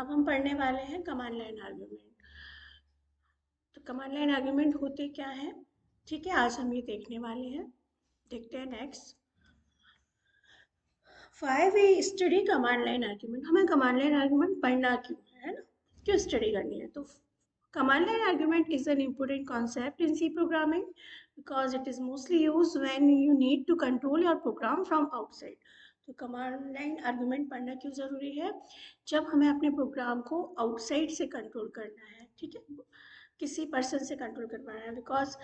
अब हम पढ़ने वाले हैं कमांड लाइन आर्गुमेंट। तो कमांड लाइन आर्गुमेंट होते क्या है, ठीक है, आज हम ये देखने वाले हैं। देखते हैं next. Why we study command line argument. हमें कमांड लाइन आर्गुमेंट पढ़ना क्यों है ना, क्यों स्टडी करनी है। तो command line argument is an important concept in C programming because it is mostly used when you need to control your program from outside. तो कमांड लाइन आर्गुमेंट पढ़ना क्यों ज़रूरी है, जब हमें अपने प्रोग्राम को आउटसाइड से कंट्रोल करना है, ठीक है, किसी पर्सन से कंट्रोल करवाना है। बिकॉज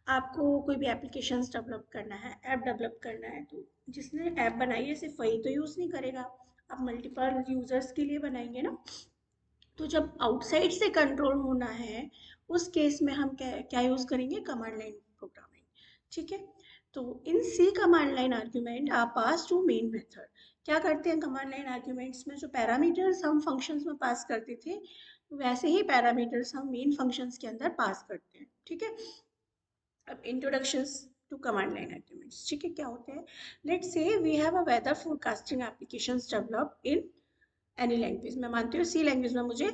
आपको कोई भी एप्लीकेशंस डेवलप करना है, ऐप डेवलप करना है, तो जिसने ऐप बनाई है सिर्फ वही तो यूज़ नहीं करेगा, आप मल्टीपल यूजर्स के लिए बनाएंगे ना। तो जब आउटसाइड से कंट्रोल होना है, उस केस में हम क्या क्या यूज़ करेंगे, कमांड लाइन प्रोग्रामिंग, ठीक है। तो in C command line argument are pass to main method. क्या करते हैं कमांड लाइन आर्ग्यूमेंट्स में, जो पैरामीटर्स हम फंक्शंस में पास करते थे वैसे ही पैरामीटर्स हम मेन फंक्शंस के अंदर पास करते हैं, ठीक है। अब introductions to command line arguments, ठीक है, क्या होते हैं। Let's say we have a weather forecasting applications develop in any language. मैं मानती हूँ सी लैंग्वेज में मुझे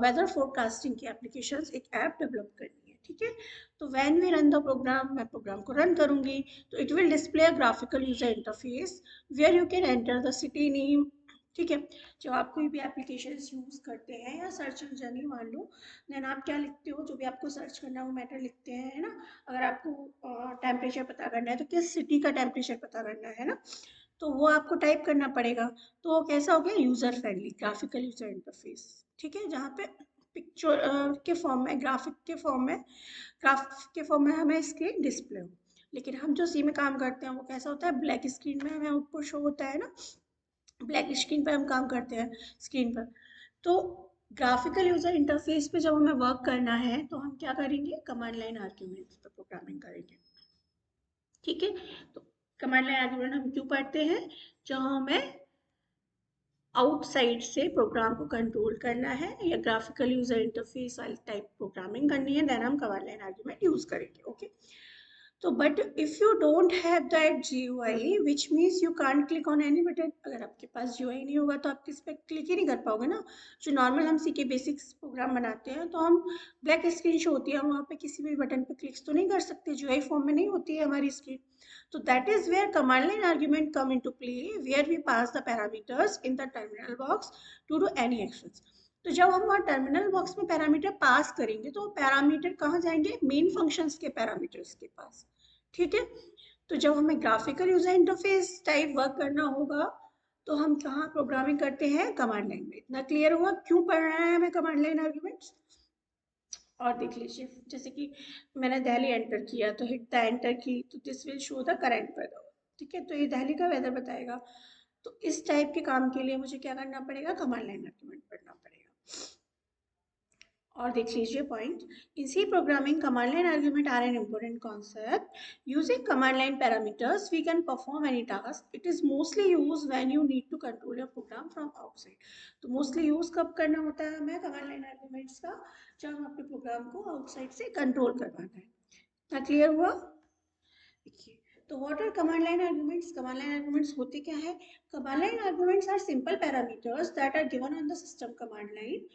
वेदर फोरकास्टिंग की एप्लीकेशंस एक ऐप डेवलप करनी है, ठीक है। तो when we run the program, मैं प्रोग्राम को रन करूंगी तो it will display a graphical user interface where you can enter the city name, ठीक है। जब आप कोई भी एप्लीकेशन यूज करते हैं या सर्च इंजन ही मान लो, देन आप क्या लिखते हो, जो भी आपको सर्च करना है वो मैटर लिखते हैं, है ना। अगर आपको टेम्परेचर पता करना है तो किस सिटी का टेम्परेचर पता करना है ना, तो वो आपको टाइप करना पड़ेगा। तो वो कैसा हो गया, user friendly graphical user interface, ठीक है, जहाँ पे पिक्चर के फॉर्म में, ग्राफ के फॉर्म में हमें स्क्रीन डिस्प्ले हो। लेकिन हम जो सी में काम करते हैं वो कैसा होता है, ब्लैक स्क्रीन में हमें आउटपुट शो होता है ना, ब्लैक स्क्रीन पर हम काम करते हैं स्क्रीन पर। तो ग्राफिकल यूजर इंटरफेस पे जब हमें वर्क करना है तो हम क्या करेंगे, कमांड लाइन आर्ग्यूमेंट्स पर प्रोग्रामिंग करेंगे, ठीक है। तो कमांड लाइन आर्ग्यूमेंट हम क्यों पढ़ते हैं, जब हमें आउटसाइड से प्रोग्राम को कंट्रोल करना है या ग्राफिकल यूजर इंटरफेस वाली टाइप प्रोग्रामिंग करनी है, देन हम कमांड लाइन आर्ग्यूमेंट यूज करेंगे, ओके। तो but if you don't have that GUI which means you can't click on any button. अगर आपके पास GUI नहीं होगा तो आप किस पे क्लिक ही नहीं कर पाओगे ना। जो नॉर्मल हम सी के बेसिक्स प्रोग्राम बनाते हैं तो हम ब्लैक स्क्रीन शो होती है, हम वहाँ पे किसी भी बटन पे क्लिक तो नहीं कर सकते, GUI फॉर्म में नहीं होती है हमारी स्क्रीन। तो that is where command line argument come into play, where we pass the parameters in the terminal box to do any actions. तो जब हम वहाँ टर्मिनल बॉक्स में पैरामीटर पास करेंगे तो पैरामीटर कहाँ जाएंगे, मेन फंक्शंस के पैरामीटर्स के पास, ठीक है। तो जब हमें graphical user interface type work करना होगा तो हम कहाँ प्रोग्रामिंग करते हैं, कमांड लाइन में। इतना क्लियर हुआ क्यों पढ़ रहे हैं हमें कमांड लाइन आर्ग्यूमेंट्स। और देख लीजिए, जैसे कि मैंने दिल्ली एंटर किया तो हिट द एंटर की, तो this will show the current weather, ठीक है, तो ये दिल्ली का वेदर बताएगा। तो इस टाइप के काम के लिए मुझे क्या करना पड़ेगा, कमांड लाइन आर्गुमेंट पढ़ना पड़ेगा। और देख लीजिए पॉइंट, इसी programming command line argument are an important concept. Using command line parameters we can perform any task. It is mostly use when you need to control your program from outside. तो mostly use कब करना होता है हमें command line arguments का, जब हम अपने प्रोग्राम को आउटसाइड से कंट्रोल करवाना है। क्या क्लियर हुआ, देखिए। तो what are command line arguments, command line arguments होते क्या है। Command line arguments are simple parameters that are given on the system command line,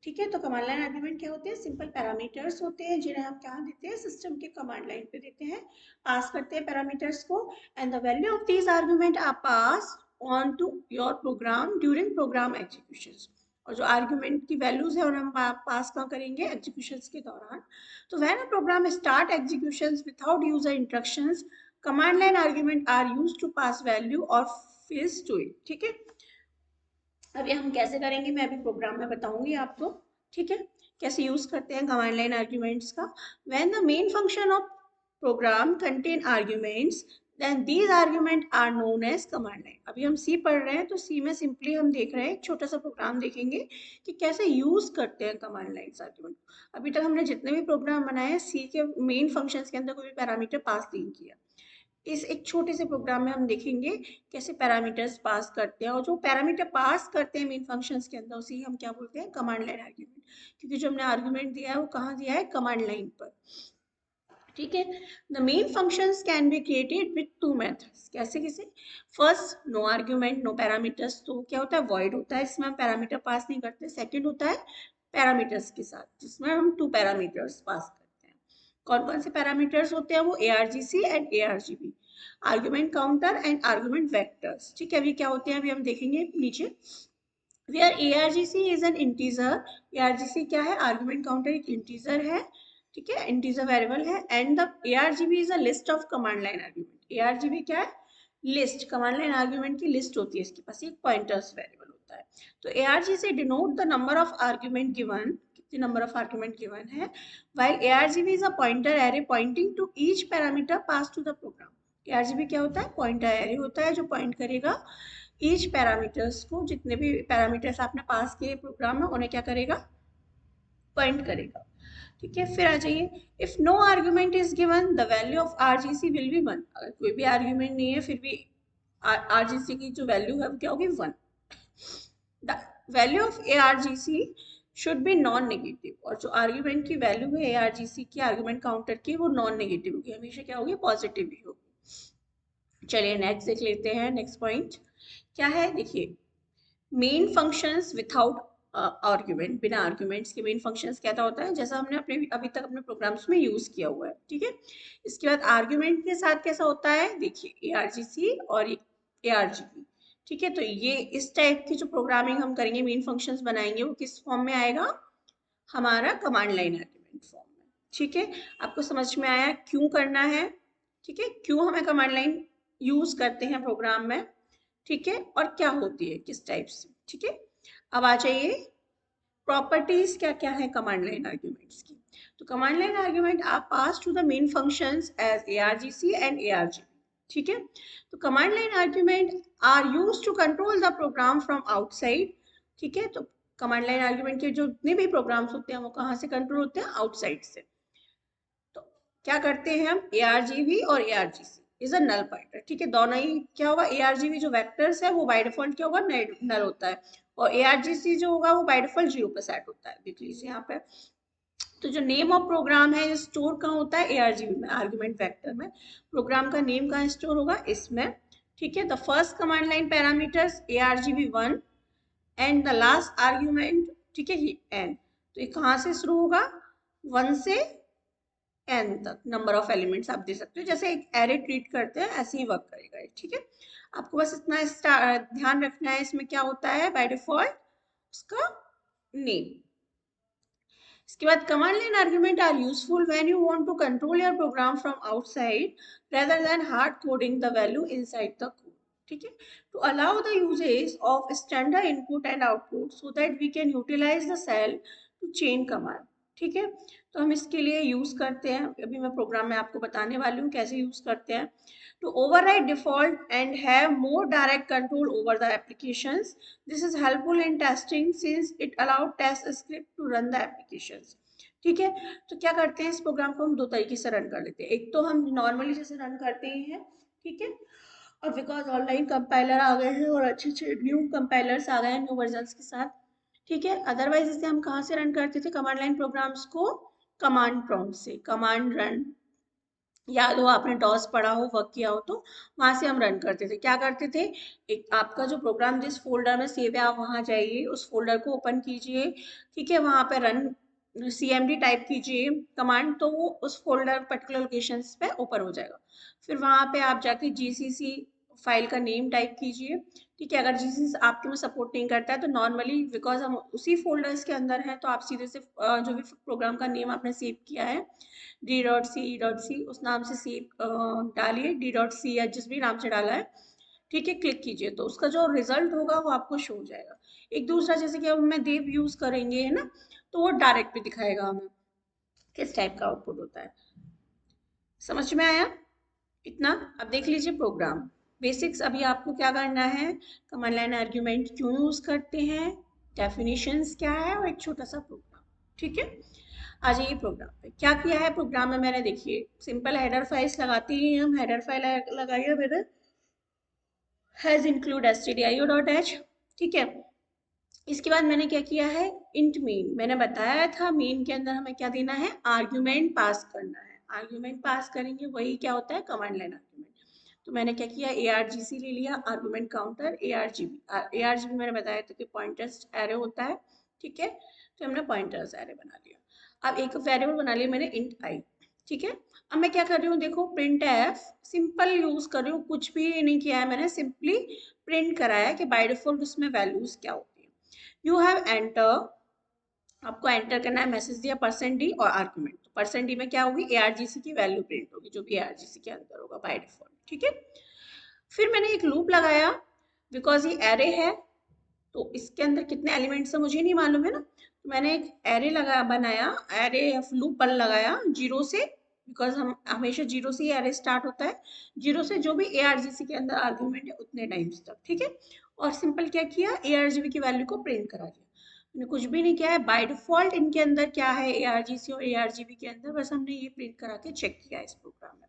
ठीक है। तो कमांड लाइन आर्गुमेंट क्या होते हैं, सिंपल पैरामीटर्स होते हैं जिन्हें हम कहाँ देते हैं, सिस्टम के कमांड लाइन पे देते हैं, पास करते हैं पैरामीटर्स को, and the value of these argument are pass on to your program during program execution. और जो आर्गुमेंट की वैल्यूज है उन्हें हम पास कहाँ करेंगे, एग्जीक्यूशन के दौरान। तो when a program start execution without user instructions, command line argument are used to pass value और फील्ड्स टू इट, ठीक है। अभी हम कैसे करेंगे मैं अभी प्रोग्राम में बताऊंगी आपको, ठीक है, कैसे यूज करते हैं कमांड लाइन आर्ग्यूमेंट्स का। When the main function of program contain arguments then these argument are known as command line. अभी हम सी पढ़ रहे हैं तो सी में सिंपली हम देख रहे हैं, एक छोटा सा प्रोग्राम देखेंगे कि कैसे यूज करते हैं कमांड लाइन आर्ग्यूमेंट। अभी तक हमने जितने भी प्रोग्राम बनाए सी के मेन फंक्शंस के अंदर कोई भी पैरामीटर पास नहीं किया। इस एक छोटे से प्रोग्राम में हम देखेंगे कैसे पैरामीटर्स पास करते हैं, और जो पैरामीटर पास करते हैं मेन फंक्शंस के अंदर उसी हम क्या बोलते हैं, कमांड लाइन आर्ग्यूमेंट। क्योंकि जो हमने आर्ग्यूमेंट दिया है वो कहाँ दिया है, कमांड लाइन पर। ठीक है। The main functions can be created with two methods. कैसे कैसे? First, no argument no parameters, तो क्या होता है, वॉइड होता है, इसमें हम पैरामीटर पास नहीं करते। सेकंड होता है पैरामीटर्स के साथ, जिसमें हम टू पैरामीटर्स पास करते हैं। कौन कौन से पैरामीटर्स होते हैं वो? ARGC and ARGB, argument counter and argument vectors. ठीक है, अभी क्या होते हैं अभी हम देखेंगे नीचे। Where ARGC is an integer, ARGC क्या है? आर्ग्यूमेंट काउंटर एक इंटीजर है, ठीक है, इंटीजर वेरिएबल है। And the ARGB is a list of command line argument. ARGB क्या है? लिस्ट, कमांड लाइन आर्ग्यूमेंट की लिस्ट होती है इसके पास, एक पॉइंटर्स वेरिएबल होता है। तो ARGC denote the number of argument given, कितने नंबर ऑफ आर्ग्यूमेंट गिवन है, while ARGB is a pointer array pointing to each parameter passed to the program। ARGB क्या होता है? पॉइंटर एरे होता है जो पॉइंट करेगा ईच पैरामीटर्स को, जितने भी पैरामीटर्स आपने पास किए प्रोग्राम में उन्हें क्या करेगा? पॉइंट करेगा। ठीक है, फिर आ जाइए, if no argument is given the value of argc will be 1। अगर कोई भी आर्ग्यूमेंट नहीं है फिर भी आरजीसी की जो वैल्यू है वो क्या होगी? 1। The value of ARGC should be non negative, और जो आर्ग्यूमेंट की वैल्यू है ARGC की, आर्ग्यूमेंट काउंटर की, वो नॉन नेगेटिव होगी, हमेशा क्या होगी? पॉजिटिव ही होगी। चलिए नेक्स्ट देख लेते हैं। नेक्स्ट पॉइंट क्या है? देखिए, मेन फंक्शंस विथआउट आर्ग्यूमेंट, बिना आर्ग्यूमेंट्स के मेन फंक्शंस क्या होता है, जैसा हमने अपने अभी तक अपने प्रोग्राम्स में यूज किया हुआ है। ठीक है, इसके बाद आर्ग्यूमेंट के साथ कैसा होता है? देखिए, ARGC और ARGB। ठीक है, तो ये इस टाइप की जो प्रोग्रामिंग हम करेंगे, मेन फंक्शंस बनाएंगे, वो किस फॉर्म में आएगा? हमारा कमांड लाइन आर्ग्यूमेंट फॉर्म में। ठीक है, आपको समझ में आया क्यों करना है? ठीक है, क्यों हमें कमांड लाइन यूज करते हैं प्रोग्राम में, ठीक है, और क्या होती है, किस टाइप से। ठीक है, अब आ जाइए, प्रॉपर्टीज क्या क्या है कमांड लाइन आर्ग्यूमेंट्स की। तो command line argument are pass to the main functions as ARGC and ARGB। ठीक है, तो command line argument are used to control the program from outside. ठीक है, तो कमांड लाइन आर्ग्यूमेंट के जो जितने भी प्रोग्राम्स होते हैं वो कहाँ से कंट्रोल होते हैं? आउटसाइड से। तो क्या करते हैं हम? ARGB और ARGC is a null pointer. ठीक है, दोनों ही क्या होगा? ARGB जो वेक्टर्स है वो बाय डिफॉल्ट क्या होगा? नल होता है, और ARGC जो होगा वो बाय डिफॉल्ट 0 पे सेट होता है। देख लीजिए यहाँ पे। तो जो नेम ऑफ प्रोग्राम है स्टोर कहाँ होता है? ARGB में, आर्ग्यूमेंट वेक्टर में। प्रोग्राम का नेम कहाँ स्टोर होगा? इसमें। ठीक है, the first command line parameters ARGB 1 and the last argument, ठीक है, n। तो ये कहाँ से शुरू होगा? 1 से n तक नंबर ऑफ एलिमेंट्स आप दे सकते हो, जैसे एक एरे ट्रीट करते हैं ऐसे ही वर्क करेगा। ठीक है, आपको बस इतना ध्यान रखना है, इसमें क्या होता है बाय डिफॉल्ट? उसका नेम। इसके बाद command line argument are useful when you want to control your program from outside rather than hard coding the value inside the code। ठीक है, to allow the usage of standard input and output so that we can utilize the cell to chain command। ठीक है, तो हम इसके लिए use करते हैं, अभी मैं प्रोग्राम में आपको बताने वाली हूँ कैसे यूज करते हैं। To override default and have more direct control over the applications, this is helpful in testing since it allows test script to run the applications। ठीक है, तो क्या करते हैं, इस प्रोग्राम को हम दो तरीके से रन कर लेते हैं। एक तो हम नॉर्मली जैसे रन करते ही हैं, ठीक है, और बिकॉज ऑनलाइन कंपाइलर आ गए हैं और अच्छे अच्छे न्यू कंपाइलर्स आ गए हैं न्यू वर्जन्स के साथ। ठीक है, अदरवाइज इसे हम कहाँ से रन करते थे कमांड लाइन प्रोग्राम्स को? कमांड प्रॉम्प्ट से, कमांड रन, याद हो आपने डॉस पढ़ा हो, वर्क किया हो, तो वहां से हम रन करते थे। क्या करते थे, एक आपका जो प्रोग्राम जिस फोल्डर में सेव है आप वहां जाइए, उस फोल्डर को ओपन कीजिए। ठीक है, वहां पे रन CMD टाइप कीजिए कमांड, तो वो उस फोल्डर पर्टिकुलर लोकेशन पे ओपन हो जाएगा। फिर वहां पे आप जाके GCC फाइल का नेम टाइप कीजिए। ठीक है, अगर GCC आपके में सपोर्ट नहीं करता है तो नॉर्मली बिकॉज हम उसी फोल्डर्स के अंदर हैं, तो आप सीधे से जो भी प्रोग्राम का नेम आपने सेव किया है D.C उस नाम से सेव डालिए, D.C या जिस भी नाम से डाला है। ठीक है, क्लिक कीजिए तो उसका जो रिजल्ट होगा वो आपको शो हो जाएगा। एक दूसरा जैसे कि अब हमें देव यूज करेंगे, है ना, तो वो डायरेक्ट भी दिखाएगा हमें किस टाइप का आउटपुट होता है। समझ में आया इतना? अब देख लीजिए प्रोग्राम बेसिक्स। अभी आपको क्या करना है, कमांड लाइन आर्ग्यूमेंट क्यों यूज करते हैं, डेफिनेशंस क्या है, और एक छोटा सा प्रोग्राम। ठीक है, आ जाइए प्रोग्राम पे। क्या किया है प्रोग्राम में मैंने, देखिए सिंपल हेडर फाइल्स लगाते ही हम, हेडर फाइल लगाई है मैंने, हैज इंक्लूड stdio.h। ठीक है, इसके बाद मैंने क्या किया है, इंट मेन, मैंने बताया था मेन के अंदर हमें क्या देना है, आर्ग्यूमेंट पास करना है। आर्ग्यूमेंट पास करेंगे, वही क्या होता है, कमांड लाइन आर्ग्यूमेंट। तो मैंने क्या किया, ARGC ले लिया, आर्गुमेंट काउंटर ARGB। ARGB मैंने बताया था कि पॉइंटर्स एरे होता है, ठीक है, तो हमने पॉइंटर्स एरे बना लिया। अब एक वेरिएबल बना लिया मैंने इंट आई, ठीक है। अब मैं क्या कर रही हूँ, देखो प्रिंट एफ सिंपल यूज कर रही हूँ, कुछ भी नहीं किया है मैंने, सिंपली प्रिंट कराया कि बाय डिफॉल्ट उसमें वैल्यूज क्या होती है। यू हैव एंटर, आपको एंटर करना है, मैसेज दिया %d और आर्गुमेंट, तो %d में क्या होगी, ARGC की वैल्यू प्रिंट होगी, जो भी ARGC के अंदर होगा बाय डिफॉल्ट, ठीक है। फिर मैंने एक लूप लगाया, बिकॉज ये एरे है तो इसके अंदर कितने एलिमेंट्स है मुझे नहीं मालूम है ना, तो मैंने एक एरे लगा बनाया, एरे लूप पर लगाया जीरो से, बिकॉज हम हमेशा जीरो से ही एरे स्टार्ट होता है, जीरो से जो भी ARGC के अंदर आर्ग्यूमेंट है उतने टाइम्स तक, ठीक है। और सिंपल क्या किया, ARGB की वैल्यू को प्रिंट करा दिया, मैंने कुछ भी नहीं किया है, बाय डिफॉल्ट इनके अंदर क्या है, ARGC और ARGB के अंदर, बस हमने ये प्रिंट करा के चेक किया इस प्रोग्राम में,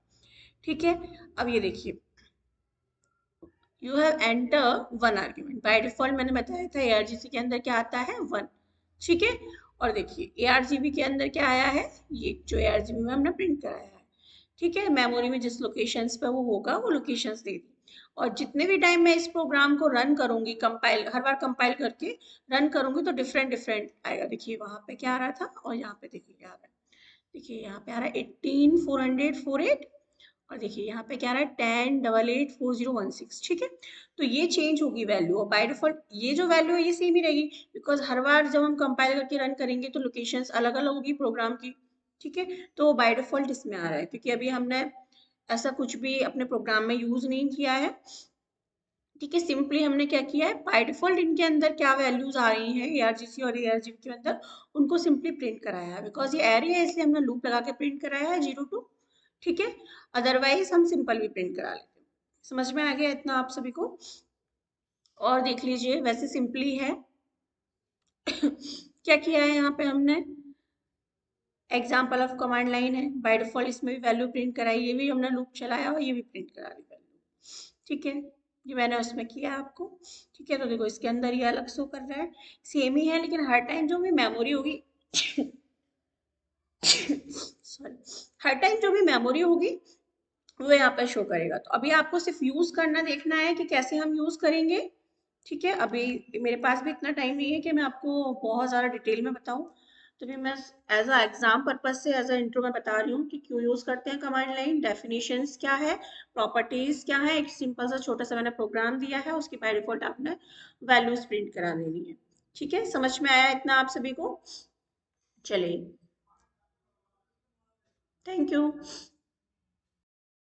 ठीक है। अब ये देखिए, you have enter one argument, by default मैंने बताया था ARGC के अंदर क्या आता है, वन, ठीक है। और देखिए ARGB के अंदर क्या आया है, ये जो ARGB में हमने प्रिंट कराया है, ठीक है। मेमोरी में जिस लोकेशंस पे वो होगा वो लोकेशंस दे दी, और जितने भी टाइम मैं इस प्रोग्राम को रन करूंगी, कंपाइल हर बार कंपाइल करके रन करूंगी तो डिफरेंट डिफरेंट आएगा। देखिए वहां पे क्या आ रहा था और यहाँ पे देखिए क्या आ रहा है, देखिए यहाँ पे आ रहा है 18,400,48, और देखिए यहाँ पे क्या आ रहा है 10,88,4016, ठीक है। तो ये चेंज होगी वैल्यू, और बाय डिफॉल्ट ये जो वैल्यू है ये सेम ही रहेगी, बिकॉज हर बार जब हम कंपाइल करके रन करेंगे तो लोकेशंस अलग अलग होगी प्रोग्राम की, ठीक है। तो बाय डिफॉल्ट इसमें आ रहा है, क्योंकि अभी हमने ऐसा कुछ भी अपने प्रोग्राम में यूज नहीं किया है, ठीक है। सिंपली हमने क्या किया है, बाय डिफॉल्ट इनके अंदर क्या वैल्यूज आ रही हैं ARGC और ARGB के अंदर, उनको सिंपली प्रिंट कराया है, बिकॉज ये एरे है इसलिए हमने लूप लगा के प्रिंट कराया है 0 to, ठीक है। अदरवाइज हम सिंपल भी प्रिंट करा लेते हैं। समझ में आ गया इतना आप सभी को? और देख लीजिए वैसे सिंपली है क्या किया है यहाँ पे हमने, एग्जाम्पल ऑफ कमांड लाइन है, बाय डिफॉल्ट इसमें भी वैल्यू प्रिंट कराई, ये भी हमने लूप चलाया और ये भी प्रिंट करा दी वैल्यू, ठीक है। ये मैंने उसमें किया आपको, ठीक है। तो देखो इसके अंदर ये अलग शो कर रहा है, सेम ही है, लेकिन हर टाइम जो भी मेमोरी होगी सॉरी, हर टाइम जो भी मेमोरी होगी वो यहाँ पे शो करेगा। तो अभी आपको सिर्फ यूज करना देखना है कि कैसे हम यूज करेंगे, ठीक है। अभी मेरे पास भी इतना टाइम नहीं है कि मैं आपको बहुत ज़्यादा डिटेल में बताऊं, तो भी मैं एज अ एग्जाम पर्पज से एज अ इंट्रो में बता रही हूँ कि क्यों यूज करते हैं कमांड लाइन, डेफिनेशंस क्या है, प्रॉपर्टीज क्या है, एक सिंपल सा छोटा सा मैंने प्रोग्राम दिया है, उसकी बाय डिफॉल्ट आपने वैल्यूज प्रिंट करा देनी है, ठीक है। समझ में आया इतना आप सभी को? चलिए, थैंक यू।